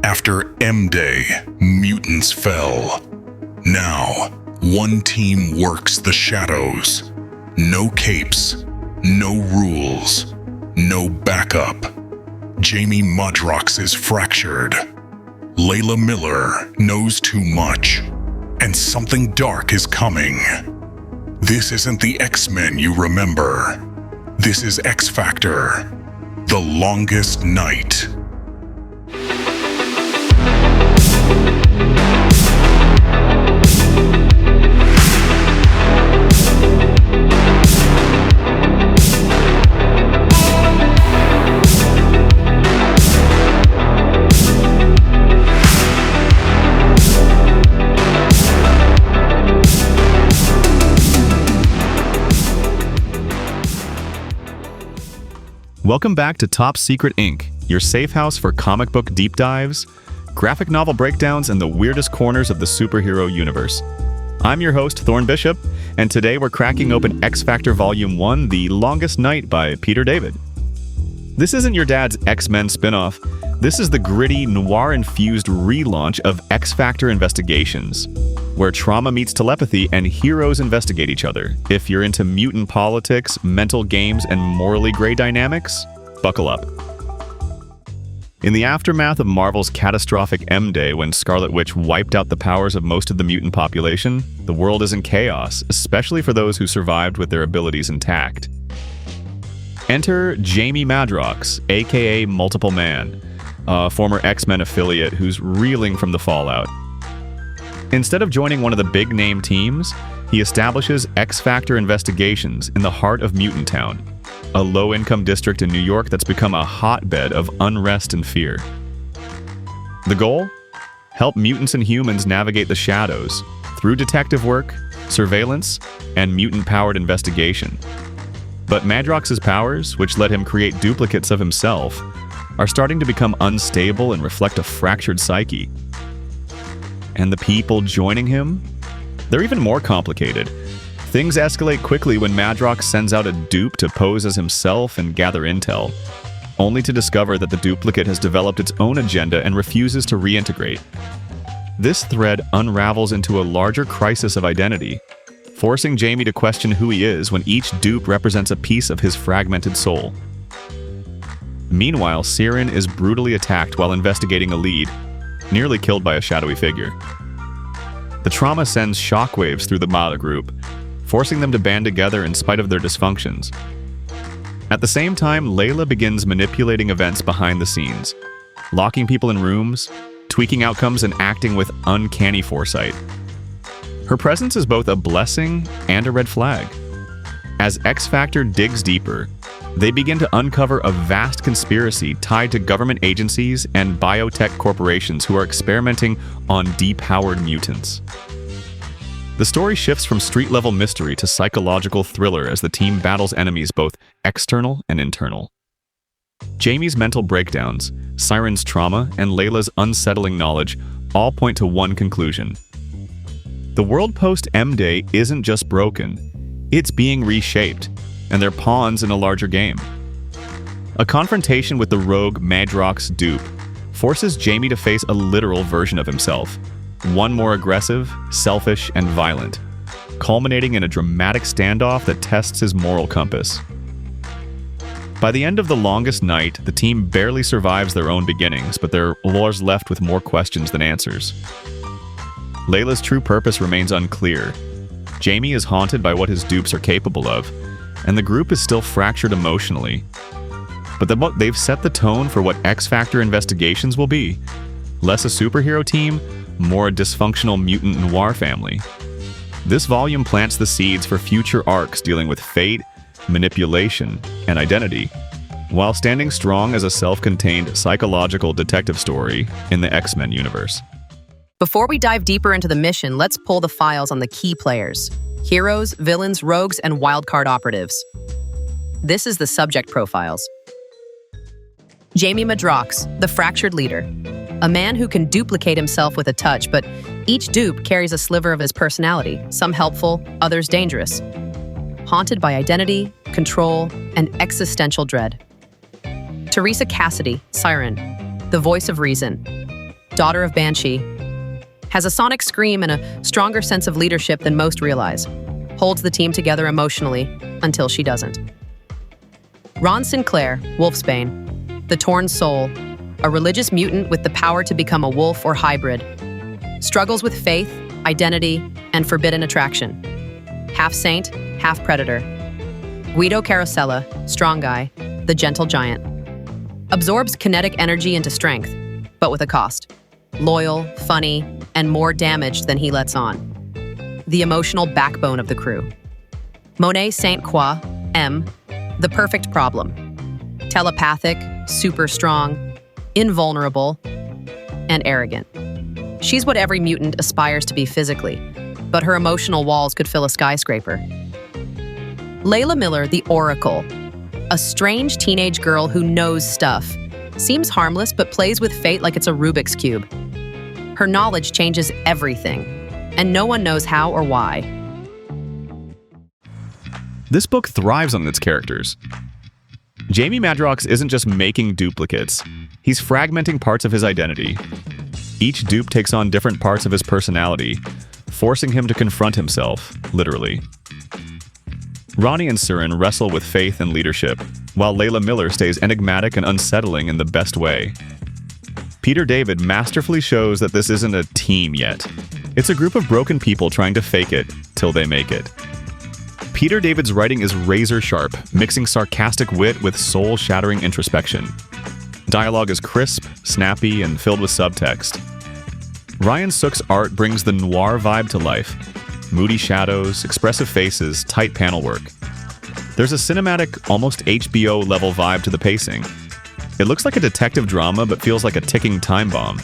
After M-Day, mutants fell. Now, one team works the shadows. No capes, no rules, no backup. Jamie Madrox is fractured. Layla Miller knows too much, and something dark is coming. This isn't the X-Men you remember. This is X Factor, The Longest Night. Welcome back to Top Secret Inc., your safe house for comic book deep dives, graphic novel breakdowns, and the weirdest corners of the superhero universe. I'm your host, Thorne Bishop, and today we're cracking open X Factor Volume 1, The Longest Night by Peter David. This isn't your dad's X-Men spinoff. This is the gritty, noir-infused relaunch of X Factor Investigations, where trauma meets telepathy and heroes investigate each other. If you're into mutant politics, mental games, and morally gray dynamics, buckle up. In the aftermath of Marvel's catastrophic M-Day, when Scarlet Witch wiped out the powers of most of the mutant population, the world is in chaos, especially for those who survived with their abilities intact. Enter Jamie Madrox, aka Multiple Man, a former X-Men affiliate who's reeling from the fallout. Instead of joining one of the big-name teams, he establishes X Factor Investigations in the heart of Mutant Town, a low-income district in New York that's become a hotbed of unrest and fear. The goal? Help mutants and humans navigate the shadows through detective work, surveillance, and mutant-powered investigation. But Madrox's powers, which let him create duplicates of himself, are starting to become unstable and reflect a fractured psyche. And the people joining him? They're even more complicated. Things escalate quickly when Madrox sends out a dupe to pose as himself and gather intel, only to discover that the duplicate has developed its own agenda and refuses to reintegrate. This thread unravels into a larger crisis of identity, forcing Jamie to question who he is when each dupe represents a piece of his fragmented soul. Meanwhile, Siren is brutally attacked while investigating a lead, nearly killed by a shadowy figure. The trauma sends shockwaves through the Mata group, forcing them to band together in spite of their dysfunctions. At the same time, Layla begins manipulating events behind the scenes, locking people in rooms, tweaking outcomes, and acting with uncanny foresight. Her presence is both a blessing and a red flag. As X Factor digs deeper, they begin to uncover a vast conspiracy tied to government agencies and biotech corporations who are experimenting on depowered mutants. The story shifts from street-level mystery to psychological thriller as the team battles enemies both external and internal. Jamie's mental breakdowns, Siren's trauma, and Layla's unsettling knowledge all point to one conclusion. The world post-M-Day isn't just broken, it's being reshaped, and they're pawns in a larger game. A confrontation with the rogue Madrox dupe forces Jamie to face a literal version of himself, one more aggressive, selfish, and violent, culminating in a dramatic standoff that tests his moral compass. By the end of The Longest Night, the team barely survives their own beginnings, but they're left with more questions than answers. Layla's true purpose remains unclear. Jamie is haunted by what his dupes are capable of, and the group is still fractured emotionally. But they've set the tone for what X Factor Investigations will be. Less a superhero team, more a dysfunctional mutant noir family. This volume plants the seeds for future arcs dealing with fate, manipulation, and identity, while standing strong as a self-contained psychological detective story in the X-Men universe. Before we dive deeper into the mission, let's pull the files on the key players: heroes, villains, rogues, and wildcard operatives. This is the subject profiles. Jamie Madrox, the fractured leader. A man who can duplicate himself with a touch, but each dupe carries a sliver of his personality, some helpful, others dangerous. Haunted by identity, control, and existential dread. Teresa Cassidy, Siren, the voice of reason. daughter of Banshee, has a sonic scream and a stronger sense of leadership than most realize, holds the team together emotionally until she doesn't. Ron Sinclair, Wolfsbane, the Torn Soul, a religious mutant with the power to become a wolf or hybrid, struggles with faith, identity, and forbidden attraction. Half saint, half predator. Guido Carosella, Strong Guy, the gentle giant. Absorbs kinetic energy into strength, but with a cost. Loyal, funny, and more damaged than he lets on. The emotional backbone of the crew. Monet Saint Croix, M, the perfect problem. Telepathic, super strong, invulnerable, and arrogant. She's what every mutant aspires to be physically, but her emotional walls could fill a skyscraper. Layla Miller, the Oracle, a strange teenage girl who knows stuff, seems harmless but plays with fate like it's a Rubik's Cube. Her knowledge changes everything, and no one knows how or why. This book thrives on its characters. Jamie Madrox isn't just making duplicates, he's fragmenting parts of his identity. Each dupe takes on different parts of his personality, forcing him to confront himself, literally. Ronnie and Surin wrestle with faith and leadership, while Layla Miller stays enigmatic and unsettling in the best way. Peter David masterfully shows that this isn't a team yet. It's a group of broken people trying to fake it till they make it. Peter David's writing is razor-sharp, mixing sarcastic wit with soul-shattering introspection. Dialogue is crisp, snappy, and filled with subtext. Ryan Sook's art brings the noir vibe to life. Moody shadows, expressive faces, tight panel work. There's a cinematic, almost HBO-level vibe to the pacing. It looks like a detective drama, but feels like a ticking time bomb.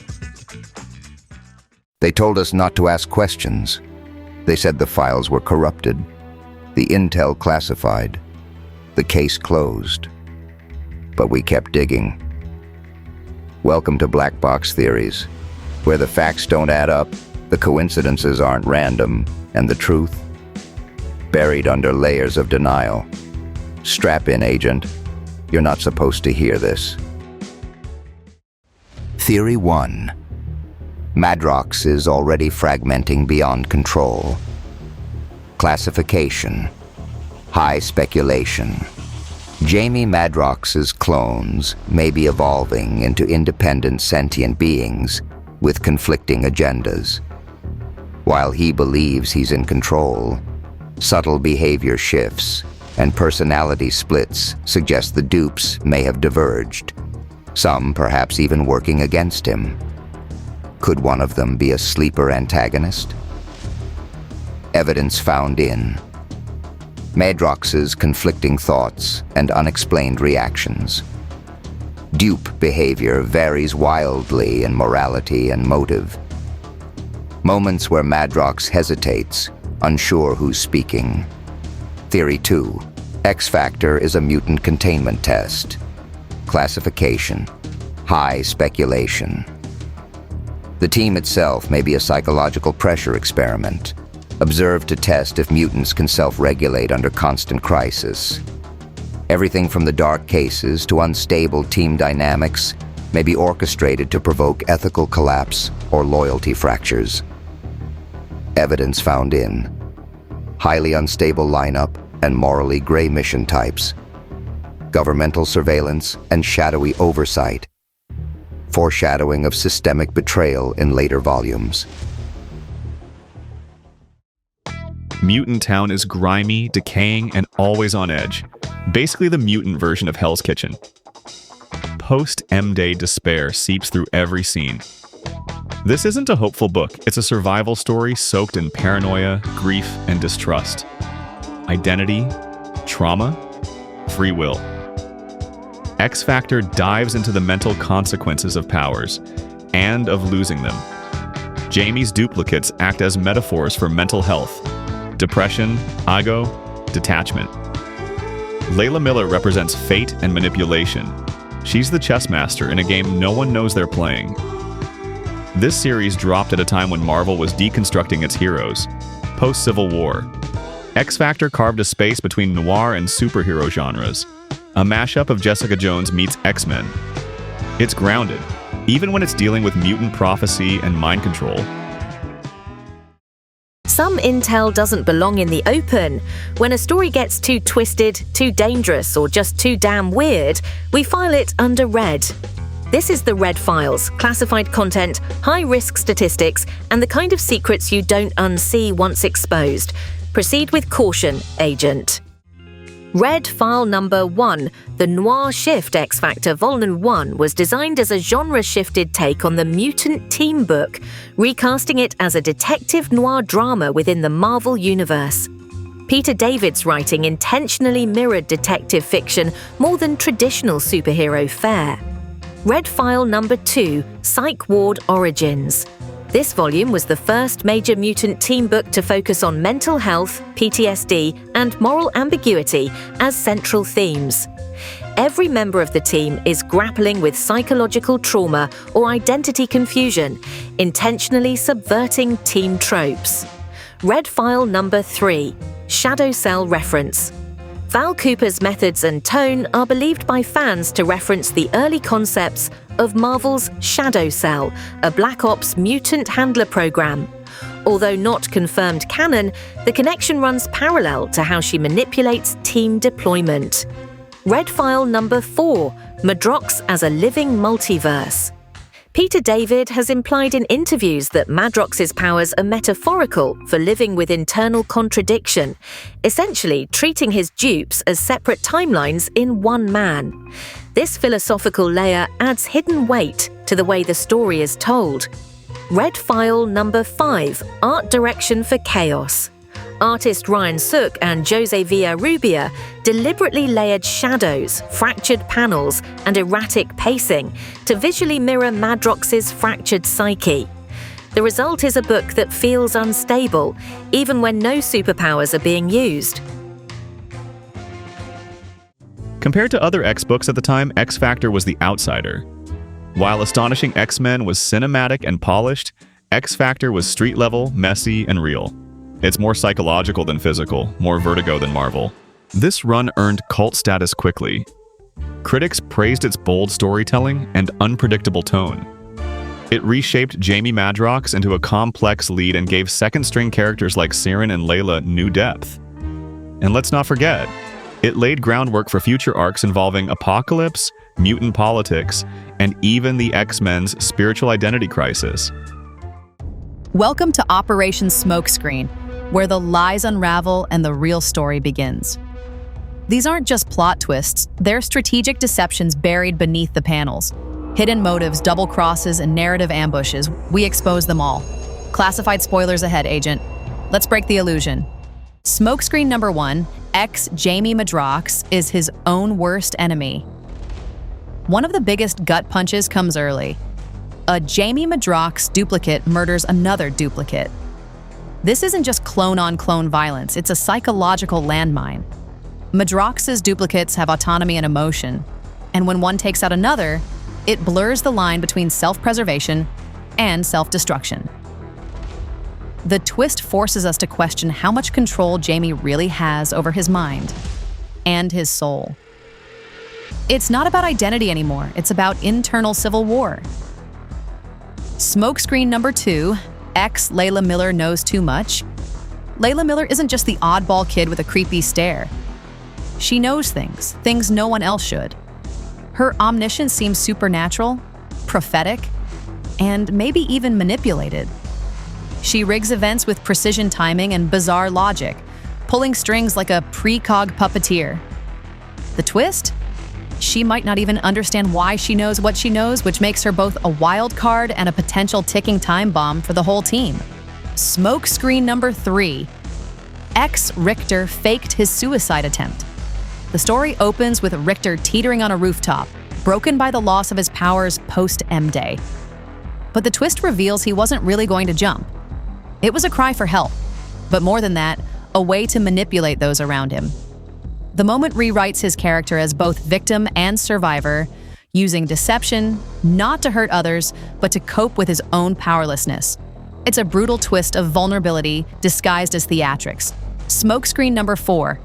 They told us not to ask questions. They said the files were corrupted, the intel classified, the case closed. But we kept digging. Welcome to Black Box Theories, where the facts don't add up, the coincidences aren't random, and the truth buried under layers of denial. Strap in, agent. You're not supposed to hear this. Theory 1. Madrox is already fragmenting beyond control. Classification. High speculation. Jamie Madrox's clones may be evolving into independent sentient beings with conflicting agendas. While he believes he's in control, subtle behavior shifts and personality splits suggest the dupes may have diverged, some perhaps even working against him. Could one of them be a sleeper antagonist? Evidence found in Madrox's conflicting thoughts and unexplained reactions. Dupe behavior varies wildly in morality and motive. Moments where Madrox hesitates, unsure who's speaking. Theory 2. X-Factor is a mutant containment test. Classification. High speculation. The team itself may be a psychological pressure experiment, observed to test if mutants can self-regulate under constant crisis. Everything from the dark cases to unstable team dynamics may be orchestrated to provoke ethical collapse or loyalty fractures. Evidence found in highly unstable lineup and morally gray mission types, governmental surveillance and shadowy oversight, foreshadowing of systemic betrayal in later volumes. Mutant Town is grimy, decaying, and always on edge. Basically the mutant version of Hell's Kitchen. Post-M-Day despair seeps through every scene. This isn't a hopeful book, it's a survival story soaked in paranoia, grief, and distrust. Identity, trauma, free will. X-Factor dives into the mental consequences of powers, and of losing them. Jamie's duplicates act as metaphors for mental health, depression, ego, detachment. Layla Miller represents fate and manipulation. She's the chess master in a game no one knows they're playing. This series dropped at a time when Marvel was deconstructing its heroes. Post-Civil War, X-Factor carved a space between noir and superhero genres, a mashup of Jessica Jones meets X-Men. It's grounded, even when it's dealing with mutant prophecy and mind control. Some intel doesn't belong in the open. When a story gets too twisted, too dangerous, or just too damn weird, we file it under Red. This is the Red Files, classified content, high-risk statistics, and the kind of secrets you don't unsee once exposed. Proceed with caution, Agent. Red File Number 1, The Noir Shift X Factor Volume 1 was designed as a genre-shifted take on the Mutant team book, recasting it as a detective noir drama within the Marvel Universe. Peter David's writing intentionally mirrored detective fiction more than traditional superhero fare. Red File Number 2, Psych Ward Origins. This volume was the first major mutant team book to focus on mental health, PTSD, and moral ambiguity as central themes. Every member of the team is grappling with psychological trauma or identity confusion, intentionally subverting team tropes. Red File Number 3, Shadow Cell Reference. Val Cooper's methods and tone are believed by fans to reference the early concepts of Marvel's Shadow Cell, a Black Ops mutant handler program. Although not confirmed canon, the connection runs parallel to how she manipulates team deployment. Red File Number 4, Madrox as a living multiverse. Peter David has implied in interviews that Madrox's powers are metaphorical for living with internal contradiction, essentially treating his dupes as separate timelines in one man. This philosophical layer adds hidden weight to the way the story is told. Red File Number 5, Art Direction for Chaos. Artist Ryan Sook and Jose Villarrubia deliberately layered shadows, fractured panels, and erratic pacing to visually mirror Madrox's fractured psyche. The result is a book that feels unstable, even when no superpowers are being used. Compared to other X books at the time, X Factor was the outsider. While Astonishing X-Men was cinematic and polished, X Factor was street-level, messy, and real. It's more psychological than physical, more Vertigo than Marvel. This run earned cult status quickly. Critics praised its bold storytelling and unpredictable tone. It reshaped Jamie Madrox into a complex lead and gave second-string characters like Siren and Layla new depth. And let's not forget, it laid groundwork for future arcs involving Apocalypse, mutant politics, and even the X-Men's spiritual identity crisis. Welcome to Operation Smokescreen, where the lies unravel and the real story begins. These aren't just plot twists, they're strategic deceptions buried beneath the panels. Hidden motives, double crosses, and narrative ambushes, we expose them all. Classified spoilers ahead, Agent. Let's break the illusion. Smokescreen number 1, Jamie Madrox, is his own worst enemy. One of the biggest gut punches comes early. A Jamie Madrox duplicate murders another duplicate. This isn't just clone-on-clone violence, it's a psychological landmine. Madrox's duplicates have autonomy and emotion, and when one takes out another, it blurs the line between self-preservation and self-destruction. The twist forces us to question how much control Jamie really has over his mind and his soul. It's not about identity anymore, it's about internal civil war. Smokescreen number 2, Layla Miller knows too much. Layla Miller isn't just the oddball kid with a creepy stare. She knows things no one else should. Her omniscience seems supernatural, prophetic, and maybe even manipulated. She rigs events with precision timing and bizarre logic, pulling strings like a precog puppeteer. The twist? She might not even understand why she knows what she knows, which makes her both a wild card and a potential ticking time bomb for the whole team. Smokescreen number 3. Richter faked his suicide attempt. The story opens with Richter teetering on a rooftop, broken by the loss of his powers post-M-Day. But the twist reveals he wasn't really going to jump. It was a cry for help, but more than that, a way to manipulate those around him. The moment rewrites his character as both victim and survivor, using deception, not to hurt others, but to cope with his own powerlessness. It's a brutal twist of vulnerability disguised as theatrics. Smokescreen number 4,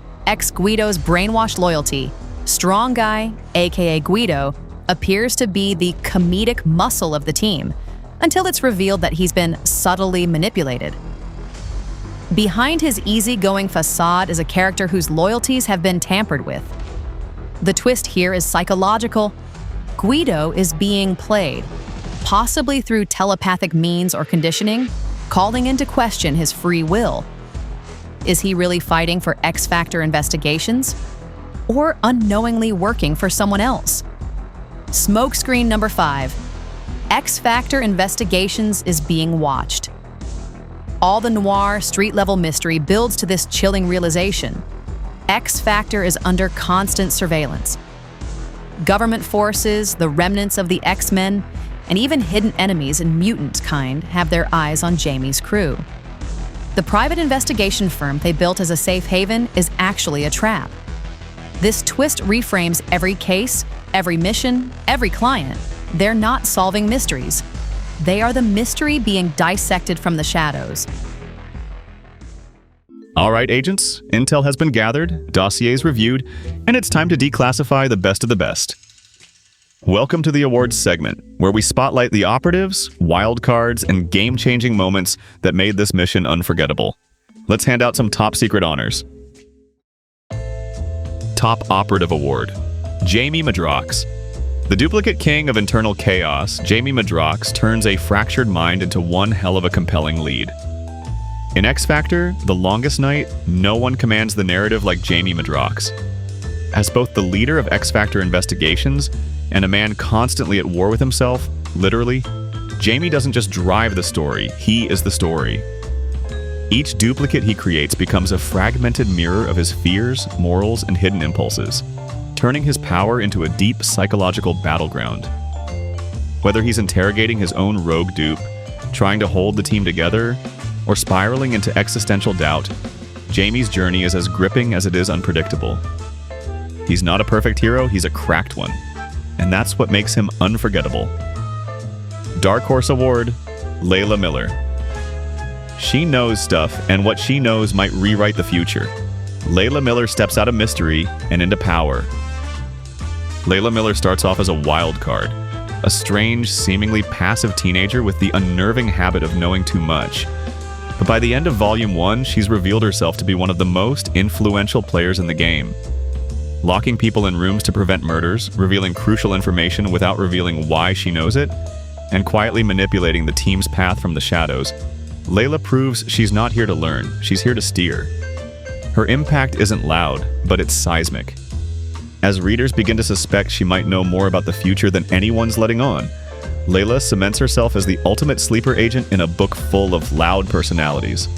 Guido's brainwashed loyalty. Strong guy, aka Guido, appears to be the comedic muscle of the team, until it's revealed that he's been subtly manipulated. Behind his easygoing facade is a character whose loyalties have been tampered with. The twist here is psychological. Guido is being played, possibly through telepathic means or conditioning, calling into question his free will. Is he really fighting for X Factor investigations? Or unknowingly working for someone else? Smokescreen number 5. X Factor investigations is being watched. All the noir, street-level mystery builds to this chilling realization. X Factor is under constant surveillance. Government forces, the remnants of the X-Men, and even hidden enemies and mutant kind have their eyes on Jamie's crew. The private investigation firm they built as a safe haven is actually a trap. This twist reframes every case, every mission, every client. They're not solving mysteries. They are the mystery being dissected from the shadows. All right, agents, intel has been gathered, dossiers reviewed, and it's time to declassify the best of the best. Welcome to the awards segment, where we spotlight the operatives, wild cards, and game-changing moments that made this mission unforgettable. Let's hand out some top secret honors. Top Operative Award, Jamie Madrox. The duplicate king of internal chaos, Jamie Madrox turns a fractured mind into one hell of a compelling lead. In X Factor, The Longest Night, no one commands the narrative like Jamie Madrox. As both the leader of X Factor investigations and a man constantly at war with himself, literally, Jamie doesn't just drive the story, he is the story. Each duplicate he creates becomes a fragmented mirror of his fears, morals, and hidden impulses, turning his power into a deep psychological battleground. Whether he's interrogating his own rogue dupe, trying to hold the team together, or spiraling into existential doubt, Jamie's journey is as gripping as it is unpredictable. He's not a perfect hero, he's a cracked one. And that's what makes him unforgettable. Dark Horse Award, Layla Miller. She knows stuff, and what she knows might rewrite the future. Layla Miller steps out of mystery and into power. Layla Miller starts off as a wild card, a strange, seemingly passive teenager with the unnerving habit of knowing too much. But by the end of Volume 1, she's revealed herself to be one of the most influential players in the game. Locking people in rooms to prevent murders, revealing crucial information without revealing why she knows it, and quietly manipulating the team's path from the shadows, Layla proves she's not here to learn, she's here to steer. Her impact isn't loud, but it's seismic. As readers begin to suspect she might know more about the future than anyone's letting on, Layla cements herself as the ultimate sleeper agent in a book full of loud personalities.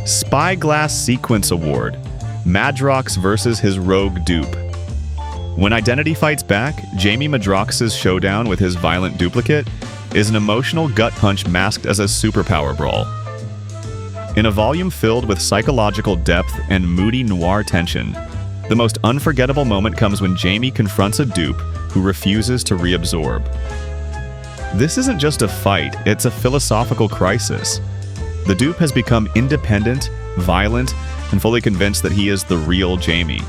Spyglass Sequence Award, Madrox versus his rogue dupe. When Identity fights back, Jamie Madrox's showdown with his violent duplicate is an emotional gut punch masked as a superpower brawl. In a volume filled with psychological depth and moody noir tension, the most unforgettable moment comes when Jamie confronts a dupe who refuses to reabsorb. This isn't just a fight, it's a philosophical crisis. The dupe has become independent, violent, and fully convinced that he is the real Jamie.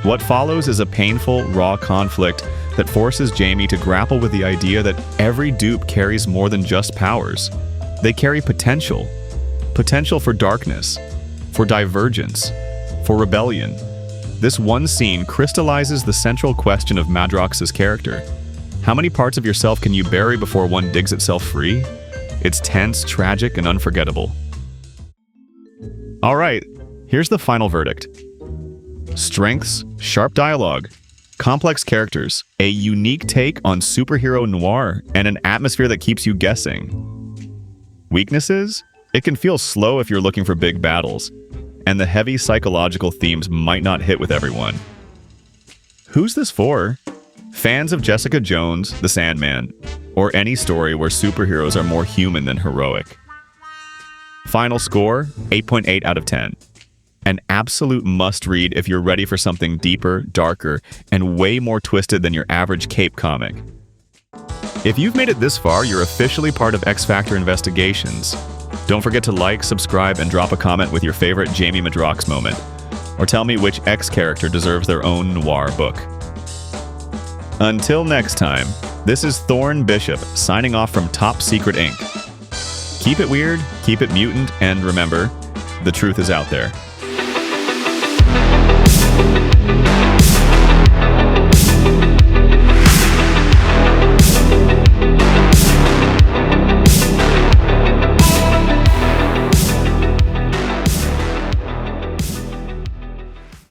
What follows is a painful, raw conflict that forces Jamie to grapple with the idea that every dupe carries more than just powers. They carry potential. Potential for darkness, for divergence, for rebellion. This one scene crystallizes the central question of Madrox's character. How many parts of yourself can you bury before one digs itself free? It's tense, tragic, and unforgettable. All right, here's the final verdict. Strengths, sharp dialogue, complex characters, a unique take on superhero noir, and an atmosphere that keeps you guessing. Weaknesses? It can feel slow if you're looking for big battles, and the heavy psychological themes might not hit with everyone. Who's this for? Fans of Jessica Jones, The Sandman, or any story where superheroes are more human than heroic. Final score, 8.8 out of 10. An absolute must-read if you're ready for something deeper, darker, and way more twisted than your average cape comic. If you've made it this far, you're officially part of X Factor Investigations. Don't forget to like, subscribe, and drop a comment with your favorite Jamie Madrox moment. Or tell me which X character deserves their own noir book. Until next time, this is Thorne Bishop signing off from Top Secret Inc. Keep it weird, keep it mutant, and remember, the truth is out there.